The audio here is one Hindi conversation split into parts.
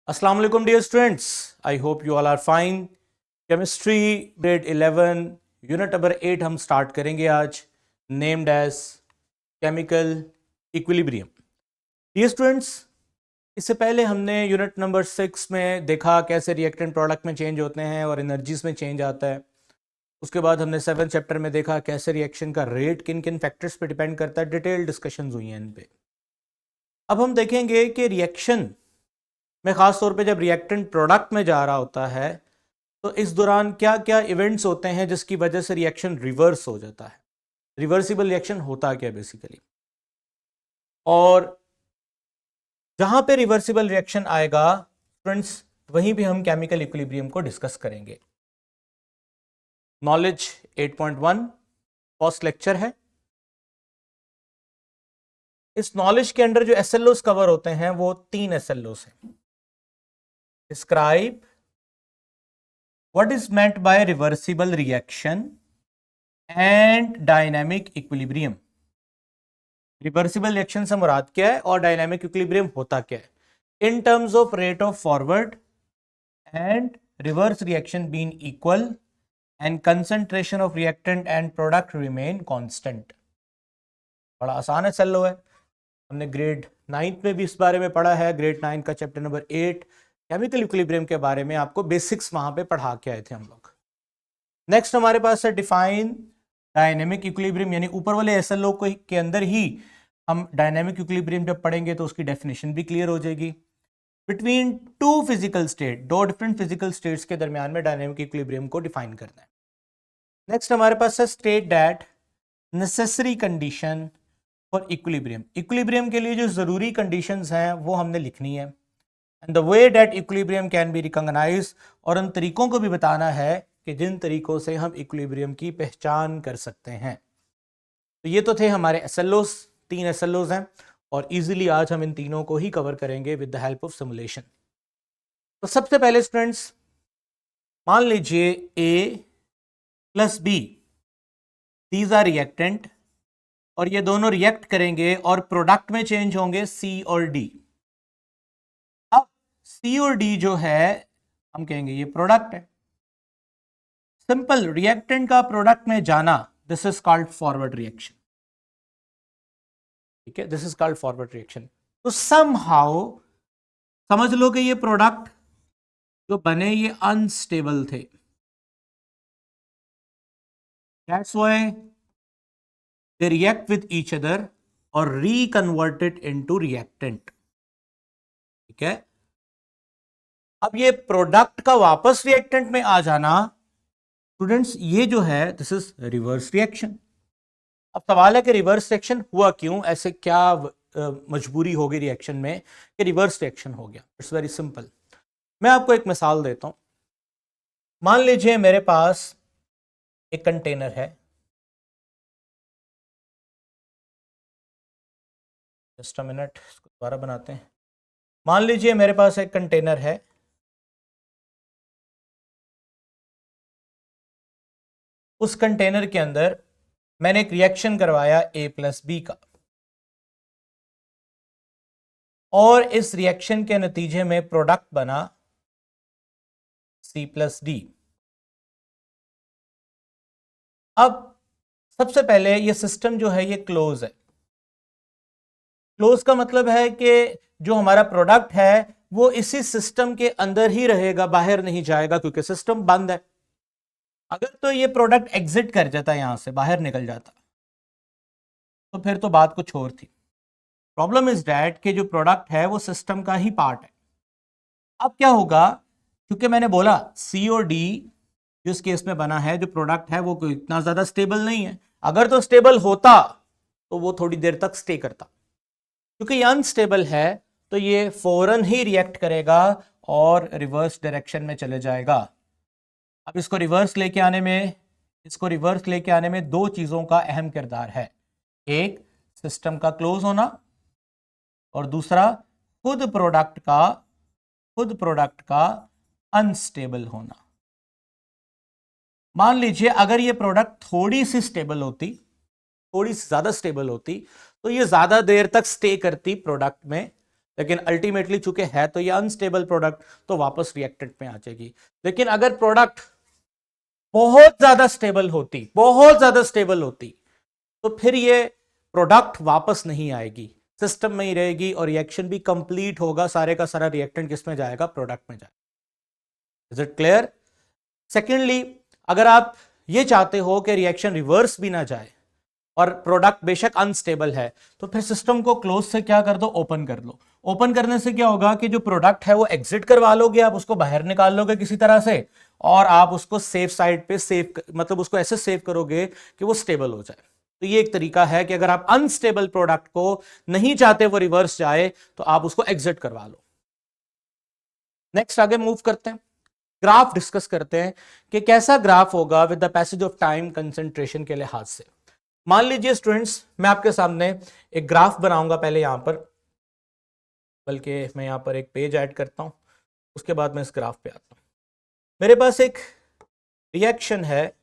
अस्सलाम वालेकुम dear students, I hope you all are fine. Chemistry grade 11 unit number 8 हम स्टार्ट करेंगे आज, named as chemical equilibrium. Dear students, इससे पहले हमने यूनिट नंबर 6 में देखा कैसे रिएक्टेंट प्रोडक्ट में चेंज होते हैं और एनर्जीज में चेंज आता है। उसके बाद हमने 7 चैप्टर में देखा कैसे रिएक्शन का रेट किन किन फैक्टर्स पे डिपेंड करता है। डिटेल डिस्कशंस हुई हैं इन पे। अब हम देखेंगे कि रिएक्शन में खास तौर पे जब रिएक्टेंट प्रोडक्ट में जा रहा होता है तो इस दौरान क्या क्या इवेंट्स होते हैं जिसकी वजह से रिएक्शन रिवर्स हो जाता है। रिवर्सिबल रिएक्शन होता क्या बेसिकली, और जहां पे रिवर्सिबल रिएक्शन आएगा फ्रेंड्स वहीं पे हम केमिकल इक्विलिब्रियम को डिस्कस करेंगे। नॉलेज 8.1 फर्स्ट लेक्चर है। इस नॉलेज के अंदर जो एसएलओस कवर होते हैं वो 3 एसएलओस हैं। Describe what is meant by reversible reaction and dynamic equilibrium। Reversible reaction से मुराद क्या है और डायनामिक इक्विलिब्रियम होता क्या है in terms of rate of forward and reverse reaction been equal and concentration of reactant and product remain constant. बड़ा आसान है सेल्लो है, हमने ग्रेड 9 में भी इस बारे में पढ़ा है। ग्रेड 9 का चैप्टर नंबर 8 केमिकल इक्विलिब्रियम के बारे में आपको बेसिक्स वहां पे पढ़ा के आए थे हम लोग। नेक्स्ट हमारे पास है डिफाइन डायनेमिक इक्विलिब्रियम, यानी ऊपर वाले एसएलओ के अंदर ही हम डायनेमिक इक्विलिब्रियम जब पढ़ेंगे तो उसकी डेफिनेशन भी क्लियर हो जाएगी। बिटवीन टू फिजिकल स्टेट, दो डिफरेंट फिजिकल स्टेट्स के दरमियान में डायनेमिक इक्विलिब्रियम को डिफाइन करना है। नेक्स्ट हमारे पास है state that necessary condition for equilibrium. Equilibrium के लिए जो जरूरी कंडीशंस हैं वो हमने लिखनी है। And the way that equilibrium can be recognised, और उन तरीकों को भी बताना है कि जिन तरीकों से हम इक्विलिब्रियम की पहचान कर सकते हैं। तो ये तो थे हमारे एसएलओस, 3 एसएलओस हैं और इजीली आज हम इन तीनों को ही कवर करेंगे with the help of simulation. तो सबसे पहले स्टूडेंट्स मान लीजिए A plus B, these are reactant, और ये दोनों रिएक्ट करेंगे और प्रोडक्ट में चेंज होंगे C और D। अब C और D जो है हम कहेंगे ये प्रोडक्ट है। सिंपल रिएक्टेंट का प्रोडक्ट में जाना, this is called forward reaction. ठीक है, this is called forward reaction. तो समहाउ समझ लो कि ये प्रोडक्ट जो बने ये अनस्टेबल थे। That's why they react with each other और रीकन्वर्टेड इनटू रिएक्टेंट। ठीक है, अब ये प्रोडक्ट का वापस रिएक्टेंट में आ जाना स्टूडेंट्स, ये जो है दिस इज रिवर्स रिएक्शन। अब सवाल है कि रिवर्स रिएक्शन हुआ क्यों, ऐसे क्या मजबूरी हो गई रिएक्शन में कि रिवर्स रिएक्शन हो गया। It's very simple. मैं आपको एक मिसाल देता हूं। मान लीजिए मेरे पास एक कंटेनर है, जस्ट अ मिनट, इसको दोबारा बनाते हैं। मान लीजिए मेरे पास एक कंटेनर है, उस कंटेनर के अंदर मैंने एक रिएक्शन करवाया A प्लस बी का, और इस रिएक्शन के नतीजे में प्रोडक्ट बना C प्लस डी। अब सबसे पहले ये सिस्टम जो है ये क्लोज है। क्लोज का मतलब है कि जो हमारा प्रोडक्ट है वो इसी सिस्टम के अंदर ही रहेगा, बाहर नहीं जाएगा क्योंकि सिस्टम बंद है। अगर तो ये प्रोडक्ट एग्जिट कर जाता, यहां से बाहर निकल जाता, तो फिर तो बात कुछ और थी। प्रॉब्लम इज दैट कि जो प्रोडक्ट है वो सिस्टम का ही पार्ट है। अब क्या होगा, क्योंकि मैंने बोला सी और डी जिस केस में बना है, जो प्रोडक्ट है वो कोई इतना ज्यादा स्टेबल नहीं है। अगर तो स्टेबल होता तो वो थोड़ी देर तक स्टे करता, क्योंकि ये अनस्टेबल है तो ये फौरन ही रिएक्ट करेगा और रिवर्स डायरेक्शन में चले जाएगा। अब इसको रिवर्स लेके आने में दो चीजों का अहम किरदार है। एक सिस्टम का क्लोज होना और दूसरा खुद प्रोडक्ट का अनस्टेबल होना। मान लीजिए अगर ये प्रोडक्ट थोड़ी सी ज्यादा स्टेबल होती तो ये ज्यादा देर तक स्टे करती प्रोडक्ट में, लेकिन अल्टीमेटली चूंकि है तो ये अनस्टेबल प्रोडक्ट, तो वापस रिएक्टेंट में आ जाएगी। लेकिन अगर प्रोडक्ट बहुत ज्यादा स्टेबल होती, बहुत ज्यादा स्टेबल होती, तो फिर ये प्रोडक्ट वापस नहीं आएगी, सिस्टम में ही रहेगी और रिएक्शन भी कंप्लीट होगा, सारे का सारा रिएक्टेंट किस में जाएगा, प्रोडक्ट में जाएगा। Is it clear? सेकेंडली, अगर आप ये चाहते हो कि रिएक्शन रिवर्स भी ना जाए और प्रोडक्ट बेशक अनस्टेबल है, तो फिर सिस्टम को क्लोज से क्या कर दो, ओपन कर लो। ओपन करने से क्या होगा कि जो प्रोडक्ट है वो एग्जिट करवा लोगे, आप उसको बाहर निकाल लोगे किसी तरह से, और आप उसको सेफ साइड पे सेव, मतलब उसको ऐसे सेव करोगे कि वो स्टेबल हो जाए। तो ये एक तरीका है कि अगर आप अनस्टेबल प्रोडक्ट को नहीं चाहते वो रिवर्स जाए, तो आप उसको एग्जिट करवा लो। नेक्स्ट आगे मूव करते हैं, ग्राफ डिस्कस करते हैं कि कैसा ग्राफ होगा with the passage of time concentration के लिहाज से। मान लीजिए स्टूडेंट्स, मैं आपके सामने एक ग्राफ बनाऊंगा पहले यहां पर, बल्कि मैं यहां पर एक पेज ऐड करता हूं, उसके बाद मैं इस ग्राफ पे आता हूं। मेरे पास एक रिएक्शन है,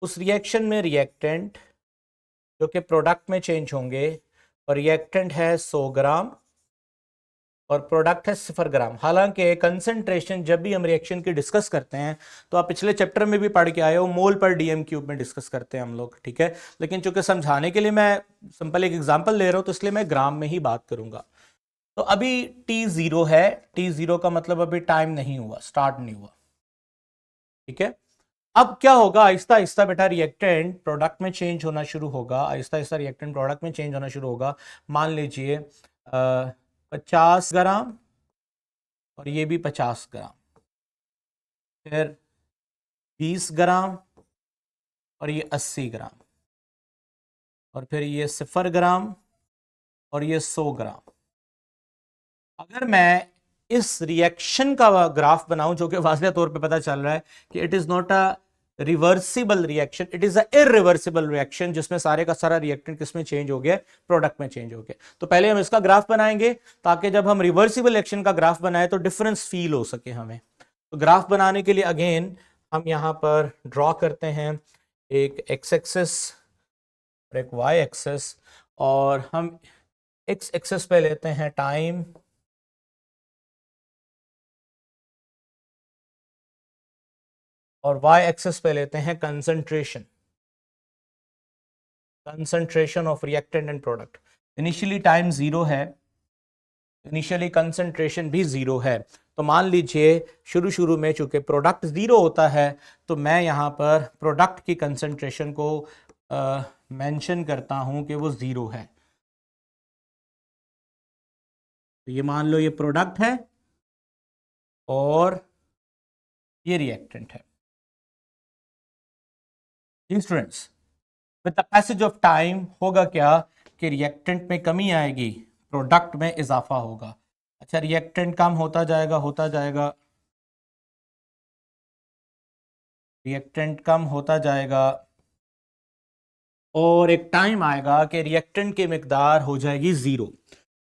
उस रिएक्शन में रिएक्टेंट जो कि प्रोडक्ट में चेंज होंगे, और रिएक्टेंट है 100 ग्राम और प्रोडक्ट है 0 ग्राम। हालांकि कंसंट्रेशन जब भी हम रिएक्शन की डिस्कस करते हैं, तो आप पिछले चैप्टर में भी पढ़ के आए हो, मोल पर डीएम क्यूब में डिस्कस करते हैं हम लोग, ठीक है। लेकिन चूंकि समझाने के लिए मैं सिंपल एक एग्जांपल ले रहा हूं, तो इसलिए मैं ग्राम में ही बात करूंगा। तो अभी T0 है, T0 का मतलब अभी टाइम नहीं हुआ, स्टार्ट नहीं हुआ, ठीक है। अब क्या होगा, आहिस्ता आहिस्ता बेटा रिएक्टेंट प्रोडक्ट में चेंज होना शुरू होगा, आहिस्ता आहिस्ता रिएक्टेंट प्रोडक्ट में चेंज होना शुरू होगा। मान लीजिए 50 ग्राम और ये भी 50 ग्राम, फिर 20 ग्राम और ये 80 ग्राम, और फिर ये 0 ग्राम और ये 100 ग्राम। अगर मैं इस रिएक्शन का ग्राफ बनाऊं, जो कि वाज़ेह तौर पे पता चल रहा है कि it is not a reversible reaction, it is a irreversible reaction, जिसमें सारे का सारा रिएक्टेंट किसमें चेंज हो गया, प्रोडक्ट में चेंज हो गया। तो पहले हम इसका ग्राफ बनाएंगे, ताकि जब हम रिवर्सिबल रिएक्शन का ग्राफ बनाए तो डिफरेंस फील हो सके हमें। तो ग्राफ बनाने के लिए अगेन हम यहां पर ड्रॉ करते हैं एक एक्स एक्सेस और एक वाई एक्सेस, और हम एक्स एक्सेस पे लेते हैं टाइम, और वाई एक्सेस पे लेते हैं concentration, concentration of reactant and product. Initially time 0 है, इनिशियली कंसंट्रेशन भी 0 है। तो मान लीजिए शुरू शुरू में चूंकि प्रोडक्ट 0 होता है, तो मैं यहां पर प्रोडक्ट की कंसंट्रेशन को मेंशन करता हूं कि वो 0 है। तो ये मान लो ये प्रोडक्ट है और ये रिएक्टेंट है। Students, with the passage of time होगा क्या कि रिएक्टेंट में कमी आएगी, प्रोडक्ट में इजाफा होगा। अच्छा, रिएक्टेंट कम होता जाएगा, होता जाएगा, रिएक्टेंट कम होता जाएगा, और एक टाइम आएगा कि रिएक्टेंट की मिकदार हो जाएगी 0,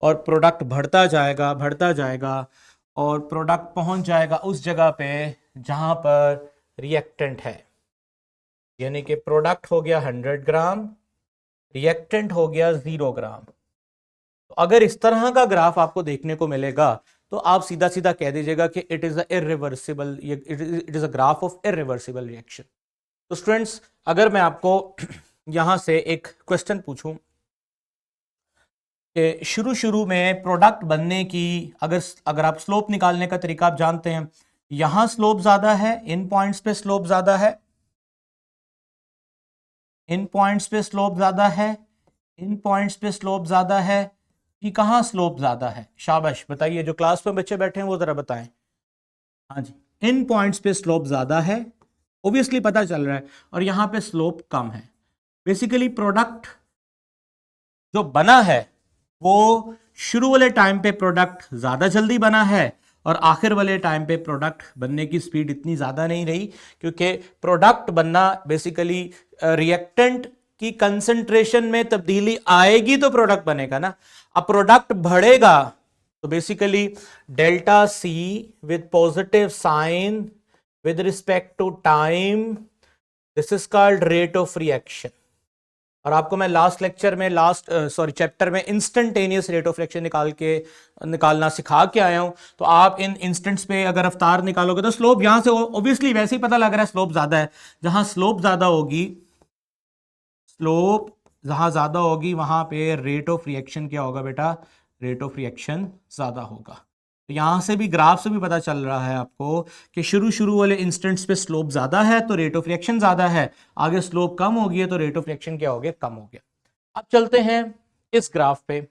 और प्रोडक्ट बढ़ता जाएगा, बढ़ता जाएगा, और प्रोडक्ट पहुंच जाएगा उस जगह पे जहां पर रिएक्टेंट है। यानी कि प्रोडक्ट हो गया 100 ग्राम, रिएक्टेंट हो गया 0 ग्राम। तो अगर इस तरह का ग्राफ आपको देखने को मिलेगा, तो आप सीधा सीधा कह दीजिएगा कि it is irreversible, it is a graph of irreversible reaction. तो स्टूडेंट्स, अगर मैं आपको यहां से एक क्वेश्चन पूछूं कि शुरू शुरू में प्रोडक्ट बनने की, अगर आप स्लोप निकालने का तरीका आप जानते हैं, यहां स्लोप ज्यादा है, इन पॉइंट्स पे स्लोप ज्यादा है, इन पॉइंट्स पे स्लोप ज्यादा है, इन पॉइंट्स पे स्लोप ज्यादा है, कि कहां स्लोप ज्यादा है? शाबाश, बताइए, जो क्लास में बच्चे बैठे हैं वो जरा बताएं। हाँ जी, इन पॉइंट्स पे स्लोप ज्यादा है, ओब्वियसली पता चल रहा है, और यहां पे स्लोप कम है। बेसिकली प्रोडक्ट जो बना है वो शुरू वाले टाइम पे प्रोडक्ट ज्यादा जल्दी बना है, और आखिर वाले टाइम पे प्रोडक्ट बनने की स्पीड इतनी ज्यादा नहीं रही, क्योंकि प्रोडक्ट बनना बेसिकली रिएक्टेंट की कंसंट्रेशन में तब्दीली आएगी तो प्रोडक्ट बनेगा ना। अब प्रोडक्ट बढ़ेगा तो basically delta C with positive sign with respect to time, this is called rate of reaction. और आपको मैं लास्ट लेक्चर में चैप्टर में इंस्टेंटेनियस रेट ऑफ रिएक्शन निकालना सिखा के आया हूं। तो आप इन इंस्टेंट्स पे अगर रफ्तार निकालोगे तो स्लोप यहां से ऑब्वियसली वैसे ही पता लग रहा है स्लोप ज्यादा है। जहां स्लोप ज्यादा होगी, स्लोप जहां ज्यादा होगी वहां पे रेट ऑफ रिएक्शन क्या होगा बेटा, रेट ऑफ रिएक्शन ज्यादा होगा। तो यहां से भी ग्राफ से भी पता चल रहा है आपको कि शुरू शुरू वाले इंस्टेंट्स पे स्लोप ज्यादा है तो रेट ऑफ रिएक्शन ज्यादा है, आगे स्लोप कम हो गई है तो रेट ऑफ रिएक्शन क्या हो गया, कम हो गया। अब चलते हैं इस ग्राफ पे।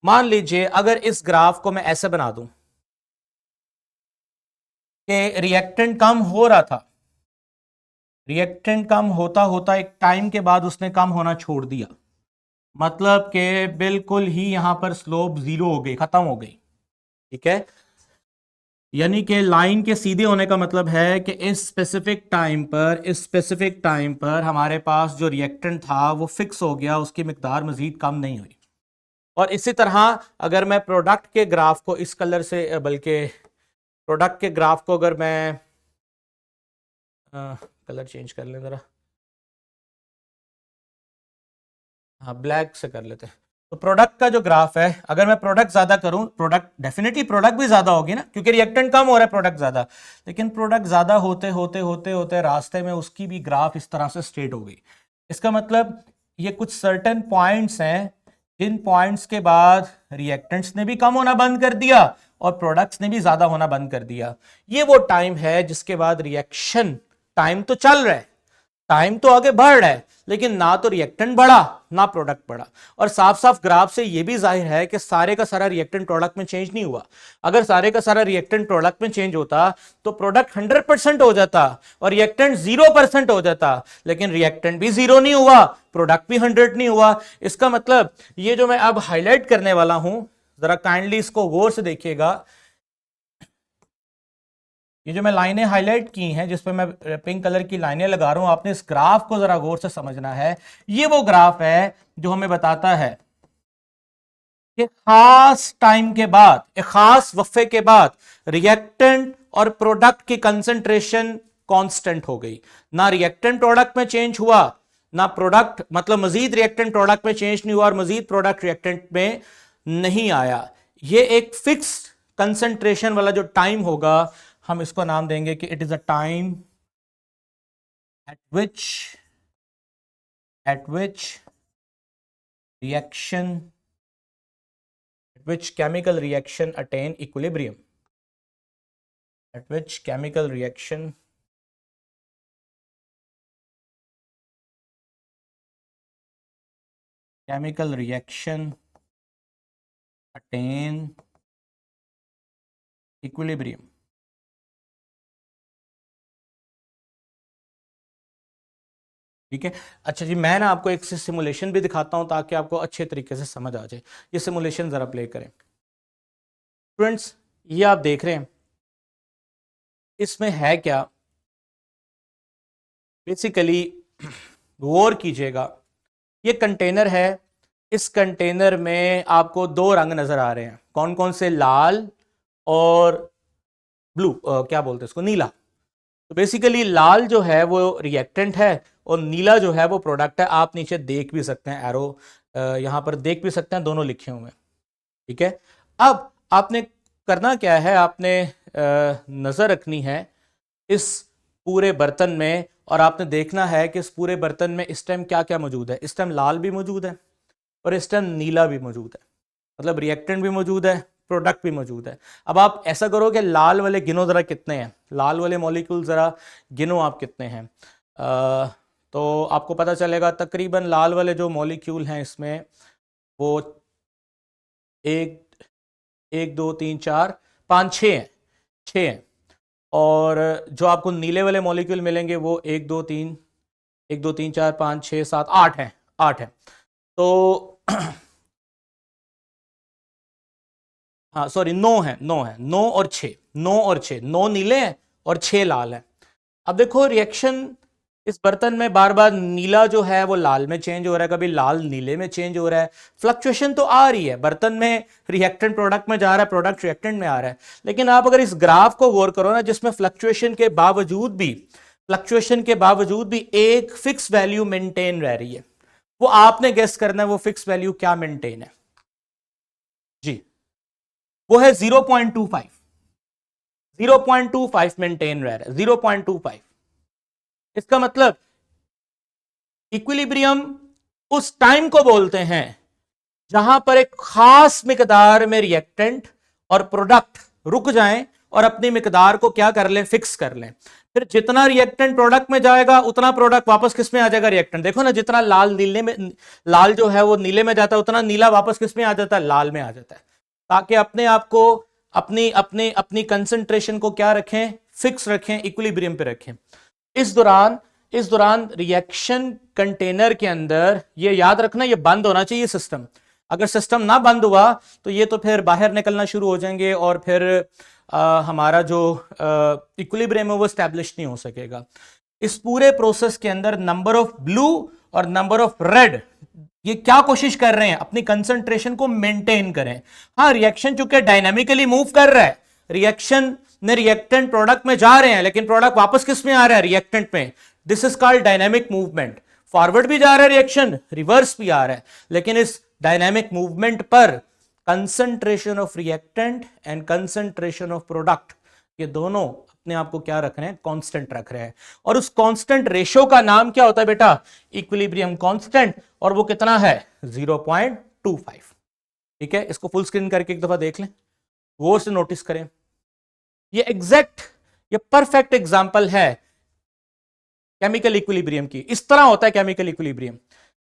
मान लीजिए अगर इस ग्राफ को मैं ऐसे बना दूं कि रिएक्टेंट कम हो रहा था, रिएक्टेंट कम होता होता एक टाइम के बाद उसने कम होना छोड़ दिया, मतलब कि बिल्कुल ही यहां पर स्लोप जीरो हो गई, खत्म हो गई। ठीक है, यानी कि लाइन के सीधे होने का मतलब है कि इस स्पेसिफिक टाइम पर हमारे पास जो रिएक्टेंट था वो फिक्स हो गया, उसकी मिकदार मजीद कम नहीं हुई। और इसी तरह अगर मैं प्रोडक्ट के ग्राफ को इस कलर से, बल्कि प्रोडक्ट के ग्राफ को अगर मैं कलर चेंज कर लें ज़रा, हाँ ब्लैक से कर लेते हैं। तो प्रोडक्ट का जो ग्राफ है, अगर मैं प्रोडक्ट ज्यादा करूं, प्रोडक्ट डेफिनेटली प्रोडक्ट भी ज्यादा होगी ना, क्योंकि रिएक्टेंट कम हो रहा है, प्रोडक्ट ज्यादा, लेकिन प्रोडक्ट ज्यादा होते होते होते होते रास्ते में उसकी भी ग्राफ इस तरह से स्ट्रेट हो गई। इसका मतलब ये कुछ सर्टेन पॉइंट्स हैं जिन पॉइंट्स के बाद रिएक्टेंट्स ने भी कम होना बंद कर दिया और प्रोडक्ट्स ने भी ज्यादा होना बंद कर दिया। ये वो टाइम है जिसके बाद रिएक्शन, टाइम तो चल रहा है, टाइम तो आगे बढ़ रहा है, लेकिन ना तो रिएक्टेंट बढ़ा ना प्रोडक्ट बढ़ा। और साफ साफ ग्राफ से यह भी जाहिर है कि सारे का सारा रिएक्टेंट प्रोडक्ट में चेंज नहीं हुआ। अगर सारे का सारा रिएक्टेंट प्रोडक्ट में चेंज होता तो प्रोडक्ट 100% हो जाता और रिएक्टेंट 0% हो जाता, लेकिन रिएक्टेंट भी 0 नहीं हुआ, प्रोडक्ट भी 100 नहीं हुआ। इसका मतलब ये जो मैं अब हाईलाइट करने वाला हूं, जरा काइंडली इसको गौर से देखिएगा। ये जो मैं लाइनें हाईलाइट की हैं, जिस पे मैं पिंक कलर की लाइनें लगा रहा हूं, आपने इस ग्राफ को जरा गौर से समझना है। ये वो ग्राफ है जो हमें बताता है कि खास टाइम के बाद, एक खास वक्फे के बाद रिएक्टेंट और प्रोडक्ट की कंसंट्रेशन कांस्टेंट हो गई। ना रिएक्टेंट प्रोडक्ट में चेंज हुआ, ना प्रोडक्ट, मतलब मजीद रिएक्टेंट प्रोडक्ट में चेंज नहीं हुआ और मजीद प्रोडक्ट रिएक्टेंट में नहीं आया। ये एक फिक्स कंसंट्रेशन वाला जो टाइम होगा, हम इसको नाम देंगे कि it is a time eight which reaction, at which chemical reaction attain equilibrium, at which chemical reaction attain equilibrium। ठीक है, अच्छा जी, मैं ना आपको एक सिमुलेशन भी दिखाता हूं ताकि आपको अच्छे तरीके से समझ आ जाए। ये सिमुलेशन जरा प्ले करें स्टूडेंट्स। ये आप देख रहे हैं, इसमें है क्या, बेसिकली गौर कीजिएगा। ये कंटेनर है, इस कंटेनर में आपको दो रंग नजर आ रहे हैं, कौन कौन से, लाल और ब्लू, क्या बोलते हैं इसको, नीला। तो बेसिकली लाल जो है वो रिएक्टेंट है और नीला जो है वो प्रोडक्ट है। आप नीचे देख भी सकते हैं, एरो यहां पर देख भी सकते हैं, दोनों लिखे हुए हैं। ठीक है, अब आपने करना क्या है, आपने नजर रखनी है इस पूरे बर्तन में और आपने देखना है कि इस पूरे बर्तन में इस टाइम क्या क्या मौजूद है। इस टाइम लाल भी मौजूद है और इस टाइम नीला भी मौजूद है, मतलब रिएक्टेंट भी मौजूद है, प्रोडक्ट भी मौजूद है। अब आप ऐसा करो कि लाल वाले गिनो जरा कितने हैं, लाल वाले मॉलिक्यूल जरा गिनो आप कितने हैं। तो आपको पता चलेगा तकरीबन लाल वाले जो मॉलिक्यूल हैं इसमें वो एक एक दो तीन चार पाँच छः हैं। और जो आपको नीले वाले मॉलिक्यूल मिलेंगे वो एक दो तीन चार पाँच छः सात आठ हैं। तो हाँ सॉरी, 9 है, 9 और 6, 9 नीले हैं और 6 लाल हैं। अब देखो रिएक्शन इस बर्तन में बार बार नीला जो है वो लाल में चेंज हो रहा है, कभी लाल नीले में चेंज हो रहा है, फ्लक्चुएशन तो आ रही है, बर्तन में रिएक्टेंट प्रोडक्ट में जा रहा है, प्रोडक्ट रिएक्टेंट में आ रहा है। लेकिन आप अगर इस ग्राफ को गौर करो ना, जिसमें फ्लक्चुएशन के बावजूद भी फ्लक्चुएशन के बावजूद भी एक फिक्स वैल्यू मेंटेन रह रही है, वो आपने गेस करना है वो फिक्स वैल्यू क्या मेंटेन है जी। वो है 0.25, 0.25 मेंटेन रह रहा है, 0.25। इसका मतलब इक्विलिब्रियम उस टाइम को बोलते हैं जहां पर एक खास मिकदार में रिएक्टेंट और प्रोडक्ट रुक जाएं और अपनी मिकदार को क्या कर लें, फिक्स कर लें। फिर जितना रिएक्टेंट प्रोडक्ट में जाएगा उतना प्रोडक्ट वापस किस में आ जाएगा, रिएक्टेंट। देखो ना, जितना लाल नीले में, लाल जो है वो नीले में जाता है, उतना नीला वापस किस में आ जाता है, लाल में आ जाता है, ताकि अपने आप को अपनी अपनी अपनी कंसंट्रेशन को क्या रखें, फिक्स रखें, इक्विलिब्रियम पे रखें। इस दौरान रिएक्शन कंटेनर के अंदर, ये याद रखना, ये बंद होना चाहिए सिस्टम। अगर सिस्टम ना बंद हुआ तो ये तो फिर बाहर निकलना शुरू हो जाएंगे और फिर हमारा जो इक्विलिब्रियम है वो स्टैब्लिश नहीं हो सकेगा। इस पूरे प्रोसेस के अंदर नंबर ऑफ ब्लू और नंबर ऑफ रेड, ये क्या कोशिश कर रहे हैं, अपनी कंसंट्रेशन को मेंटेन करें। हाँ, रिएक्शन चूंकि डायनामिकली मूव कर रहा है, रिएक्शन ने रिएक्टेंट प्रोडक्ट में जा रहे हैं, लेकिन प्रोडक्ट वापस किस में आ रहा है, रिएक्टेंट में। This is called dynamic movement. Forward भी जा रहा है रिएक्शन, रिवर्स भी आ रहा है, लेकिन इस डायनामिक मूवमेंट पर concentration of reactant and concentration of product, ये दोनों अपने आप को क्या रख रहे हैं, कांस्टेंट रख रहे हैं। और उस कांस्टेंट रेशो का नाम क्या होता है बेटा, इक्विलिब्रियम कांस्टेंट, और वो कितना है, 0.25। ठीक है, इसको फुल स्क्रीन करके एक दफा देख लें, गौर से नोटिस करें। ये एग्जैक्ट, ये परफेक्ट एग्जांपल है केमिकल इक्विलिब्रियम की। इस तरह होता है केमिकल इक्विलिब्रियम।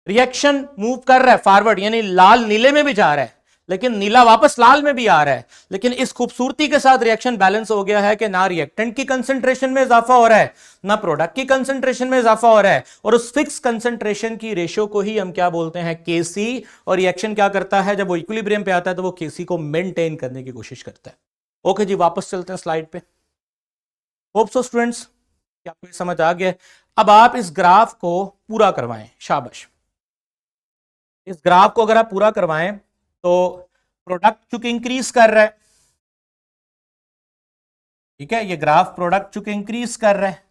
रिएक्शन मूव कर रहा है फॉरवर्ड, यानी लाल नीले में भी जा रहा है, लेकिन नीला वापस लाल में भी आ रहा है, लेकिन इस खूबसूरती के साथ रिएक्शन बैलेंस हो गया है कि ना रिएक्टेंट की कंसंट्रेशन में इजाफा हो रहा है, ना प्रोडक्ट की कंसंट्रेशन में इजाफा हो रहा है। और उस फिक्स कंसंट्रेशन की रेशियो को ही हम क्या बोलते हैं, केसी। और रिएक्शन क्या करता है, जब वो इक्विलिब्रियम पे आता है तो वो केसी को मेंटेन करने की कोशिश करता है। ओके जी, वापस चलते हैं स्लाइड पे। होप सो स्टूडेंट्स, क्या आपको समझ आ गया। अब आप इस ग्राफ को पूरा करवाएं, शाबाश। इस ग्राफ को अगर आप पूरा करवाएं तो प्रोडक्ट चूंकि इंक्रीज कर रहा है, ठीक है, ये ग्राफ प्रोडक्ट चूंकि इंक्रीज कर रहा है,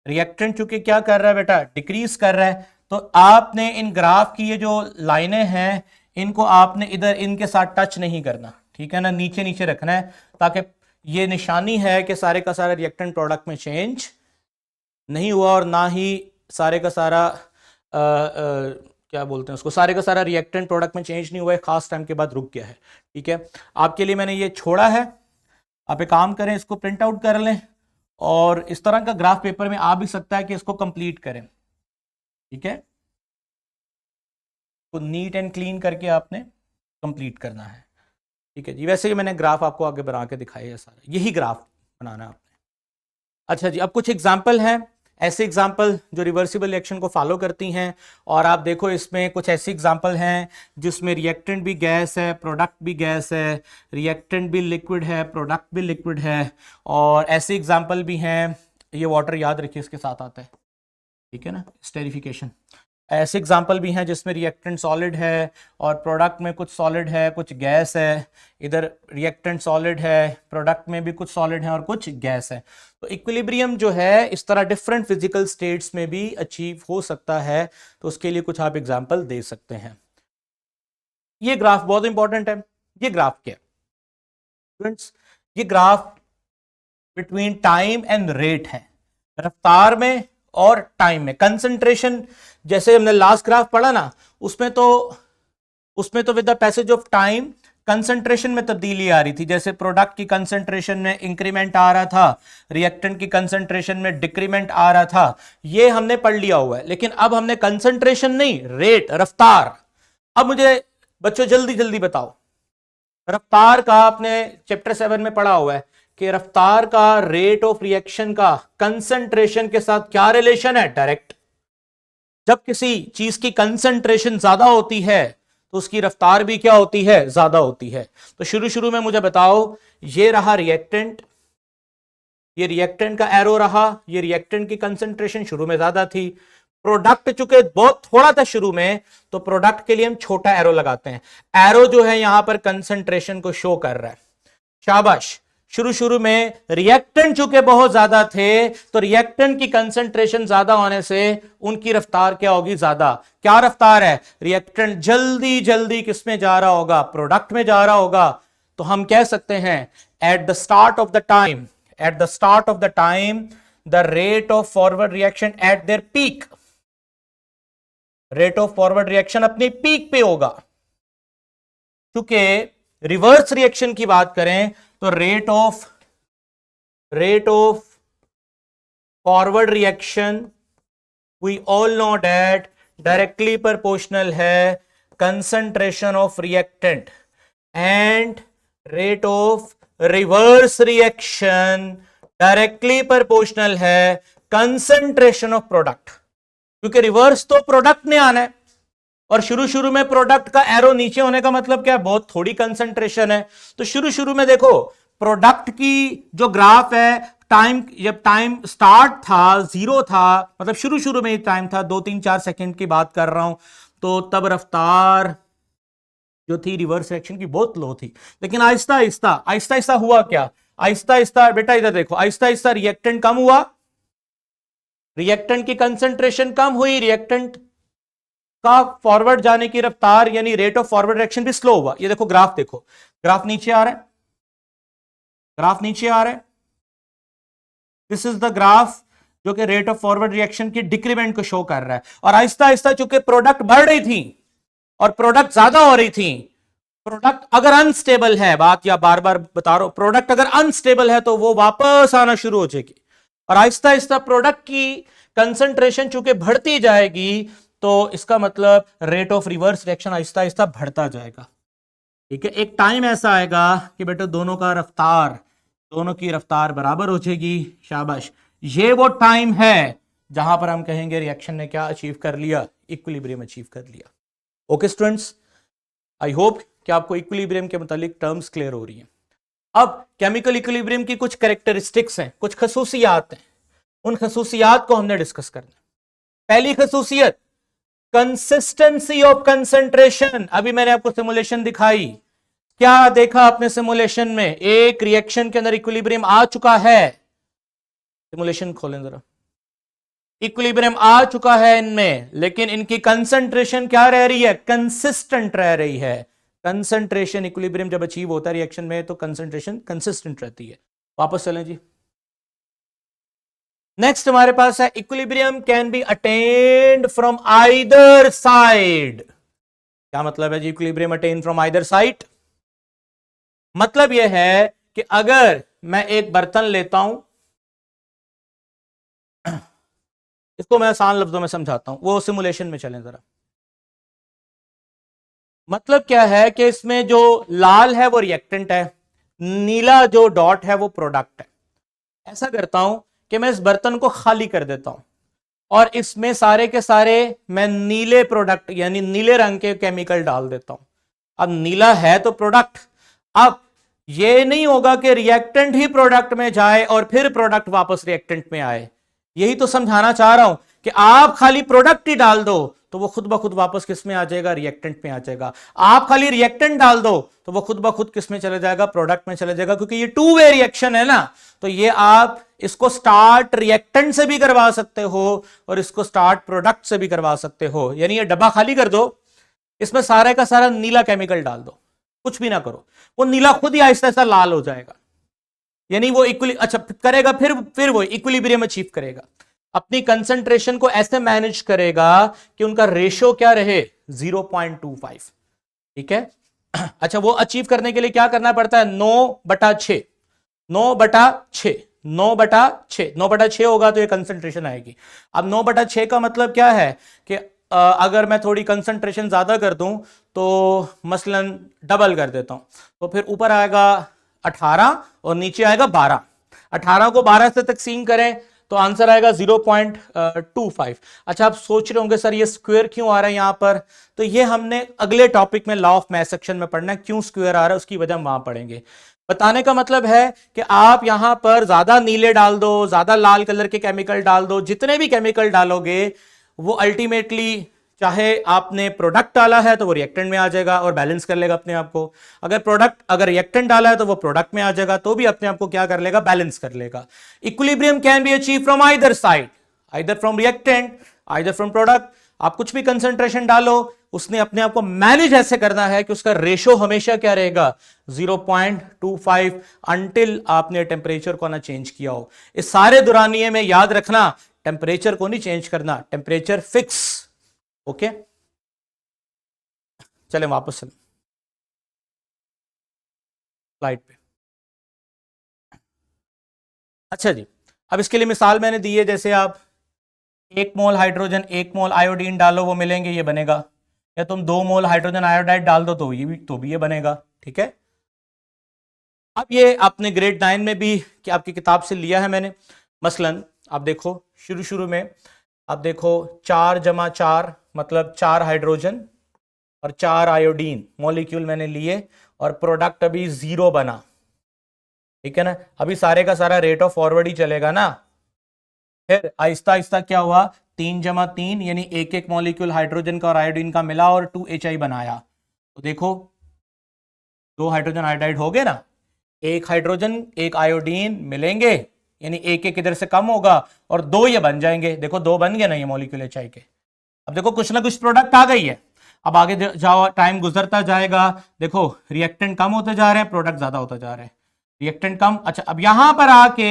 रिएक्टेंट चूंकि क्या कर रहा है बेटा, डिक्रीज कर रहा है। तो आपने इन ग्राफ की ये जो लाइनें हैं, इनको आपने इधर इनके साथ टच नहीं करना, ठीक है ना, नीचे नीचे रखना है, ताकि ये निशानी है कि सारे का सारा रिएक्टेंट प्रोडक्ट में चेंज नहीं हुआ और ना ही सारे का सारा क्या बोलते हैं उसको, सारे का सारा रिएक्टेंट प्रोडक्ट में चेंज नहीं हुआ है, खास टाइम के बाद रुक गया है। ठीक है, आपके लिए मैंने ये छोड़ा है, आप एक काम करें, इसको प्रिंट आउट कर लें और इस तरह का ग्राफ पेपर में आ भी सकता है कि इसको कंप्लीट करें। ठीक है, तो नीट एंड क्लीन करके आपने कंप्लीट करना है। ठीक है जी, वैसे ही मैंने ग्राफ आपको आगे बना के दिखाया है, सारा यही ग्राफ बनाना है आपने। अच्छा जी, अब कुछ एग्जाम्पल हैं, ऐसे एग्जाम्पल जो रिवर्सिबल रिएक्शन को फॉलो करती हैं। और आप देखो इसमें कुछ ऐसी एग्जाम्पल हैं जिसमें रिएक्टेंट भी गैस है, प्रोडक्ट भी गैस है, रिएक्टेंट भी लिक्विड है, प्रोडक्ट भी लिक्विड है। और ऐसे एग्जाम्पल भी हैं, ये वाटर याद रखिए इसके साथ आता है, ठीक है ना, स्टेरिफिकेशन। ऐसे एग्जाम्पल भी हैं जिसमें रिएक्टेंट सॉलिड है और प्रोडक्ट में कुछ सॉलिड है, कुछ गैस है। इधर रिएक्टेंट सॉलिड है, प्रोडक्ट में भी कुछ सॉलिड है और कुछ गैस है। तो इक्विलिब्रियम जो है इस तरह डिफरेंट फिजिकल स्टेट्स में भी अचीव हो सकता है। तो उसके लिए कुछ आप एग्जाम्पल दे सकते हैं। ये ग्राफ बहुत इंपॉर्टेंट है। ये ग्राफ क्या है स्टूडेंट्स, ये graph between time and rate है, रफ्तार में और टाइम में। कंसंट्रेशन जैसे हमने लास्ट ग्राफ पढ़ा ना, उसमें तो with the passage of time concentration में तब्दीली आ रही थी। जैसे प्रोडक्ट की कंसंट्रेशन में इंक्रीमेंट आ रहा था, रिएक्टेंट की कंसंट्रेशन में डिक्रीमेंट आ रहा था, ये हमने पढ़ लिया हुआ है। लेकिन अब हमने कंसंट्रेशन नहीं, रेट, रफ्तार। अब मुझे बच्चों जल्दी जल्दी बताओ, रफ्तार का आपने चैप्टर 7 में पढ़ा हुआ है कि रफ्तार का रेट ऑफ रिएक्शन का कंसंट्रेशन के साथ क्या रिलेशन है, डायरेक्ट। जब किसी चीज की कंसंट्रेशन ज्यादा होती है तो उसकी रफ्तार भी क्या होती है, ज्यादा होती है। तो शुरू शुरू में मुझे बताओ, ये रहा रिएक्टेंट, ये रिएक्टेंट का एरो रहा, ये रिएक्टेंट की कंसंट्रेशन शुरू में ज्यादा थी। प्रोडक्ट चूंकि बहुत थोड़ा था शुरू में, तो प्रोडक्ट के लिए हम छोटा एरो लगाते हैं। एरो जो है यहां पर कंसंट्रेशन को शो कर रहा है, शाबाश। शुरू शुरू में रिएक्टेंट चूंकि बहुत ज्यादा थे, तो रिएक्टेंट की कंसंट्रेशन ज्यादा होने से उनकी रफ्तार क्या होगी, ज्यादा। क्या रफ्तार है, रिएक्टेंट जल्दी जल्दी किस में जा रहा होगा, प्रोडक्ट में जा रहा होगा। तो हम कह सकते हैं at the start of the time, at the start of the time the rate of forward reaction at their peak, rate of forward reaction अपनी पीक पे होगा। क्योंकि रिवर्स रिएक्शन की बात करें तो rate of forward reaction we all know that directly proportional है concentration of reactant and rate of reverse reaction directly proportional है कंसंट्रेशन ऑफ प्रोडक्ट। क्योंकि रिवर्स तो प्रोडक्ट ने आना है, और शुरू शुरू में प्रोडक्ट का एरो नीचे होने का मतलब क्या है, बहुत थोड़ी कंसंट्रेशन है। तो शुरू शुरू में देखो प्रोडक्ट की जो ग्राफ है, टाइम जब टाइम स्टार्ट था 0 था, मतलब शुरू शुरू में ही टाइम था 2-3-4 सेकंड की बात कर रहा हूं, तो तब रफ्तार जो थी रिवर्स रिएक्शन की बहुत लो थी। लेकिन आहिस्ता आहिस्ता हुआ क्या, आहिस्ता आहिस्ता बेटा इधर देखो, आहिस्ता आहिस्ता रिएक्टेंट कम हुआ, रिएक्टेंट की कंसंट्रेशन कम हुई, रिएक्टेंट का फॉरवर्ड जाने की रफ्तार यानी रेट ऑफ फॉरवर्ड रिएक्शन भी स्लो हुआ। ये देखो ग्राफ, देखो ग्राफ नीचे आ रहा है, ग्राफ नीचे आ रहा है। दिस इज द ग्राफ जो कि रेट ऑफ फॉरवर्ड रिएक्शन की डिक्रीमेंट को शो कर रहा है। और आहिस्ता आहिस्ता चूंकि प्रोडक्ट बढ़ रही थी और प्रोडक्ट ज्यादा हो रही थी, प्रोडक्ट अगर अनस्टेबल है, बात या बार बार बता रहा हूं, प्रोडक्ट अगर अनस्टेबल है तो वो वापस आना शुरू हो जाएगी। और आहिस्ता आहिस्ता प्रोडक्ट की कंसंट्रेशन चूंकि बढ़ती जाएगी, तो इसका मतलब rate of reverse reaction Aahista Aahista बढ़ता जाएगा। ठीक है, एक टाइम ऐसा आएगा कि बेटा दोनों की रफ्तार बराबर हो जाएगी। शाबाश, ये वो टाइम है जहां पर हम कहेंगे रिएक्शन ने क्या अचीव कर लिया, इक्विलिब्रियम अचीव कर लिया। ओके स्टूडेंट्स, आई होप कि आपको इक्विलिब्रियम के मुतालिक टर्म्स क्लियर हो रही हैं। अब केमिकल इक्विलिब्रियम की कुछ कैरेक्टरिस्टिक्स हैं, कुछ खसूसियात हैं, उन खसूसियात को हमने डिस्कस करना है। पहली खसूसियत कंसिस्टेंसी ऑफ कंसंट्रेशन। अभी मैंने आपको सिमुलेशन दिखाई, क्या देखा आपने सिमुलेशन में, एक रिएक्शन के अंदर इक्विलिब्रियम आ चुका है, सिमुलेशन खोलें जरा, इक्विलिब्रियम आ चुका है इनमें, लेकिन इनकी कंसंट्रेशन क्या रह रही है, कंसिस्टेंट रह रही है। कंसंट्रेशन इक्विलिब्रियम जब अचीव होता है रिएक्शन में तो कंसंट्रेशन कंसिस्टेंट रहती है। वापस चलें जी, नेक्स्ट हमारे पास है equilibrium can be attend from either side. क्या मतलब है जी equilibrium attain from either side? मतलब यह है कि अगर मैं एक बर्तन लेता हूं, इसको मैं आसान लफ्जों में समझाता हूं, वो सिमुलेशन में चलें जरा। मतलब क्या है कि इसमें जो लाल है वो रिएक्टेंट है, नीला जो डॉट है वो प्रोडक्ट है। ऐसा करता हूं कि मैं इस बर्तन को खाली कर देता हूं और इसमें सारे के सारे मैं नीले प्रोडक्ट यानी नीले रंग के केमिकल डाल देता हूं। अब नीला है तो प्रोडक्ट, अब ये नहीं होगा कि रिएक्टेंट ही प्रोडक्ट में जाए और फिर प्रोडक्ट वापस रिएक्टेंट में आए। यही तो समझाना चाह रहा हूं कि आप खाली प्रोडक्ट ही डाल दो तो वो खुद ब खुद वापस किस में आ जाएगा, रिएक्टेंट में आ जाएगा। आप खाली रिएक्टेंट डाल दो तो वो खुद ब खुद किस में चले जाएगा, प्रोडक्ट में चले जाएगा। क्योंकि ये टू वे रिएक्शन है ना, तो ये आप इसको स्टार्ट रिएक्टेंट से भी करवा सकते हो और इसको स्टार्ट प्रोडक्ट से भी करवा सकते हो। यानी ये डब्बा खाली कर दो, इसमें सारे का सारा नीला केमिकल डाल दो, कुछ भी ना करो, वो नीला खुद ही आहिस्ता आहिस्ता लाल हो जाएगा। यानी वो करेगा, फिर वो इक्विलिब्रियम अचीव करेगा, अपनी कंसंट्रेशन को ऐसे मैनेज करेगा कि उनका रेशियो क्या रहे, 0.25। ठीक है, अच्छा वो अचीव करने के लिए क्या करना पड़ता है, 9/6 9/6 होगा तो ये कंसंट्रेशन आएगी। अब 9/6 का मतलब क्या है कि अगर मैं थोड़ी कंसंट्रेशन ज्यादा कर दूं तो मसलन डबल कर देता हूं तो फिर ऊपर आएगा 18 और नीचे आएगा 12। 18 को 12 से तकसीम करें तो आंसर आएगा 0.25। अच्छा आप सोच रहे होंगे सर ये स्क्वायर क्यों आ रहा है यहां पर, तो ये हमने अगले टॉपिक में लॉ ऑफ मैथ सेक्शन में पढ़ना है, क्यों स्क्वायर आ रहा है उसकी वजह हम वहां पढ़ेंगे। बताने का मतलब है कि आप यहां पर ज्यादा नीले डाल दो, ज्यादा लाल कलर के केमिकल डाल दो, जितने भी केमिकल डालोगे वो अल्टीमेटली चाहे आपने प्रोडक्ट डाला है तो वो रिएक्टेंट में आ जाएगा और बैलेंस कर लेगा अपने आप को, अगर रिएक्टेंट डाला है तो वो प्रोडक्ट में आ जाएगा तो भी अपने आप को क्या कर लेगा, बैलेंस कर लेगा। Equilibrium can be achieve from either side, either from reactant either from product. आप कुछ भी कंसंट्रेशन डालो, उसने अपने आप को मैनेज ऐसे करना है कि उसका रेशो हमेशा क्या रहेगा, 0.25 अंटिल आपने टेम्परेचर को ना चेंज किया हो। इस सारे दौरानिये में याद रखना टेम्परेचर को नहीं चेंज करना, टेम्परेचर फिक्स। ओके, चले वापस स्लाइड पे। अच्छा जी, अब इसके लिए मिसाल मैंने दी है, जैसे आप 1 मोल हाइड्रोजन 1 मोल आयोडीन डालो वो मिलेंगे, ये बनेगा, या तुम 2 मोल हाइड्रोजन आयोडाइड डाल दो तो भी ये बनेगा। ठीक है, अब ये आपने ग्रेड 9 में भी कि आपकी किताब से लिया है मैंने। मसलन आप देखो शुरू शुरू में आप देखो 4 × 4 मतलब 4 हाइड्रोजन और 4 आयोडीन मॉलिक्यूल मैंने लिए और प्रोडक्ट अभी 0 बना। ठीक है ना, अभी सारे का सारा रेट ऑफ फॉरवर्ड ही चलेगा ना। फिर आहिस्ता आहिस्ता क्या हुआ, 3 × 3 यानी एक मॉलिक्यूल हाइड्रोजन का और आयोडीन का मिला और 2HI बनाया। तो देखो 2 हाइड्रोजन आयोडाइड हो गए ना, 1 हाइड्रोजन 1 आयोडीन मिलेंगे यानी एक इधर से कम होगा और 2 ये बन जाएंगे। देखो 2 बन गए ना ये मॉलिक्यूल HI के। अब देखो कुछ ना कुछ प्रोडक्ट आ गई है। अब आगे जाओ, टाइम गुजरता जाएगा, देखो रिएक्टेंट कम होते जा रहे हैं, प्रोडक्ट ज्यादा होता जा रहा है, रिएक्टेंट कम। अच्छा, अब यहां पर आके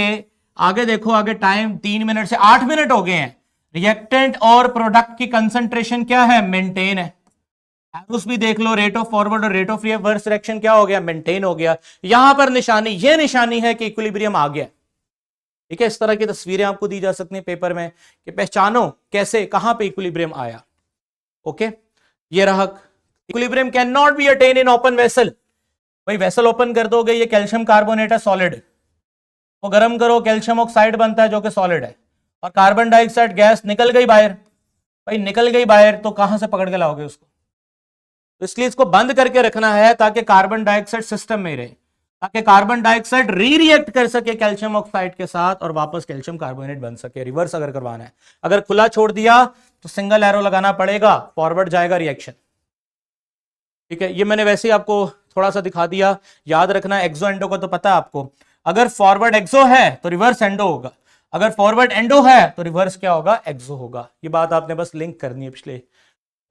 आगे देखो, आगे टाइम 3 मिनट से 8 मिनट हो गए हैं, रिएक्टेंट और प्रोडक्ट की कंसंट्रेशन क्या है, मेंटेन है। एरोस भी देख लो, रेट ऑफ फॉरवर्ड और रेट ऑफ रिवर्स रिएक्शन क्या हो गया, मेंटेन हो गया। यहां पर निशानी, ये निशानी है कि इक्विलिब्रियम आ गया। ठीक है, इस तरह की तस्वीरें आपको दी जा सकती हैं पेपर में कि पहचानो कैसे कहां पे इक्विलिब्रियम आया। ओके, ये रहा। Equilibrium can not be attain in open vessel. भाई वेसल ओपन कर दोगे, ये कैल्शियम कार्बोनेट है सॉलिड, वो गर्म करो कैल्शियम ऑक्साइड बनता है जो कि सॉलिड है, और कार्बन डाइऑक्साइड गैस निकल गई बाहर। भाई निकल गई बाहर तो कहां से पकड़ के लाओगे उसको, तो इसलिए इसको बंद करके रखना है ताकि कार्बन डाइऑक्साइड सिस्टम में रहे, ताकि कार्बन डाइऑक्साइड रिएक्ट कर सके कैल्शियम ऑक्साइड के साथ और वापस कैल्शियम कार्बोनेट बन सके। रिवर्स अगर करवाना है, अगर खुला छोड़ दिया तो सिंगल एरो लगाना पड़ेगा, फॉरवर्ड जाएगा रिएक्शन। ठीक है, ये मैंने वैसे ही आपको थोड़ा सा दिखा दिया। याद रखना एक्सो एंडो का तो पता है आपको, अगर फॉरवर्ड एक्सो है तो रिवर्स एंडो होगा, अगर फॉरवर्ड एंडो है तो रिवर्स क्या होगा, एक्सो होगा। ये बात आपने बस लिंक करनी है पिछले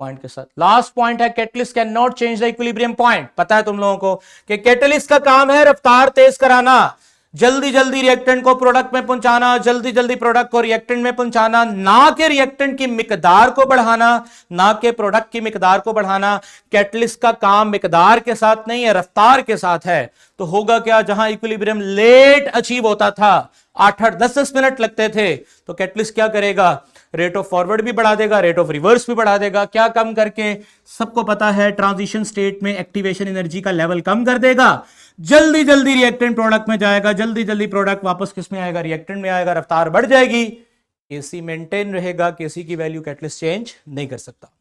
पॉइंट के साथ। लास्ट पॉइंट है catalyst can not change the equilibrium point. पता है तुम लोगों को कि कैटलिस्ट का काम है रफ्तार तेज कराना, जल्दी जल्दी रिएक्टेंट को प्रोडक्ट में पहुंचाना, जल्दी जल्दी प्रोडक्ट को रिएक्टेंट में पहुंचाना, ना कि रिएक्टेंट की मिकदार को बढ़ाना, ना कि प्रोडक्ट की मिकदार को बढ़ाना। कैटलिस्ट का काम मिकदार के साथ नहीं है, रफ्तार के साथ है। तो होगा क्या, जहां इक्विलिब्रियम लेट अचीव होता था, 8-8 10-10 मिनट लगते थे, तो कैटलिस्ट क्या करेगा, रेट ऑफ फॉरवर्ड भी बढ़ा देगा, रेट ऑफ रिवर्स भी बढ़ा देगा। क्या कम करके, सबको पता है ट्रांजिशन स्टेट में एक्टिवेशन एनर्जी का लेवल कम कर देगा, जल्दी जल्दी रिएक्टेंट प्रोडक्ट में जाएगा, जल्दी जल्दी प्रोडक्ट वापस किस में आएगा, रिएक्टेंट में आएगा, रफ्तार बढ़ जाएगी, केसी मेंटेन रहेगा, केसी की वैल्यू कैटलिस्ट चेंज नहीं कर सकता।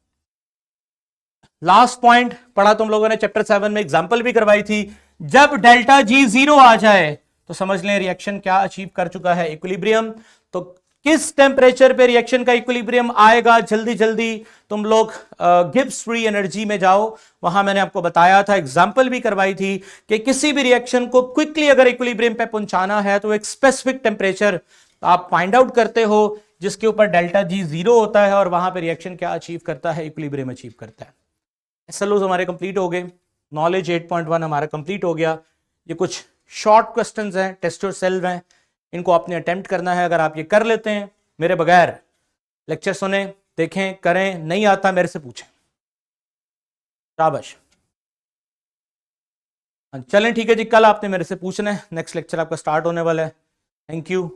लास्ट पॉइंट पढ़ा तुम लोगों ने चैप्टर 7 में, एग्जांपल भी करवाई थी। जब डेल्टा जी 0 आ जाए तो समझ लें रिएक्शन क्या अचीव कर चुका है, इक्विलिब्रियम। तो किस टेम्परेचर पे रिएक्शन का इक्विलिब्रियम आएगा, जल्दी जल्दी तुम लोग गिब्स फ्री एनर्जी में जाओ, वहां मैंने आपको बताया था, एग्जांपल भी करवाई थी कि किसी भी रिएक्शन को क्विकली अगर इक्विलिब्रियम पे पहुंचाना है तो एक स्पेसिफिक टेम्परेचर आप फाइंड आउट करते हो जिसके ऊपर डेल्टा जी 0 होता है और वहां पर रिएक्शन क्या अचीव करता है, इक्विलिब्रियम अचीव करता है। एसएलओ हमारे कंप्लीट हो गए, नॉलेज 8.1 हमारा कंप्लीट हो गया। ये कुछ शॉर्ट क्वेश्चंस हैं, टेस्ट योर सेल्फ हैं, इनको आपने अटेम्प्ट करना है। अगर आप ये कर लेते हैं मेरे बगैर, लेक्चर सुने, देखें, करें, नहीं आता मेरे से पूछें, शाबाश। चलें ठीक है जी, कल आपने मेरे से पूछना है, नेक्स्ट लेक्चर आपका स्टार्ट होने वाला है। Thank you.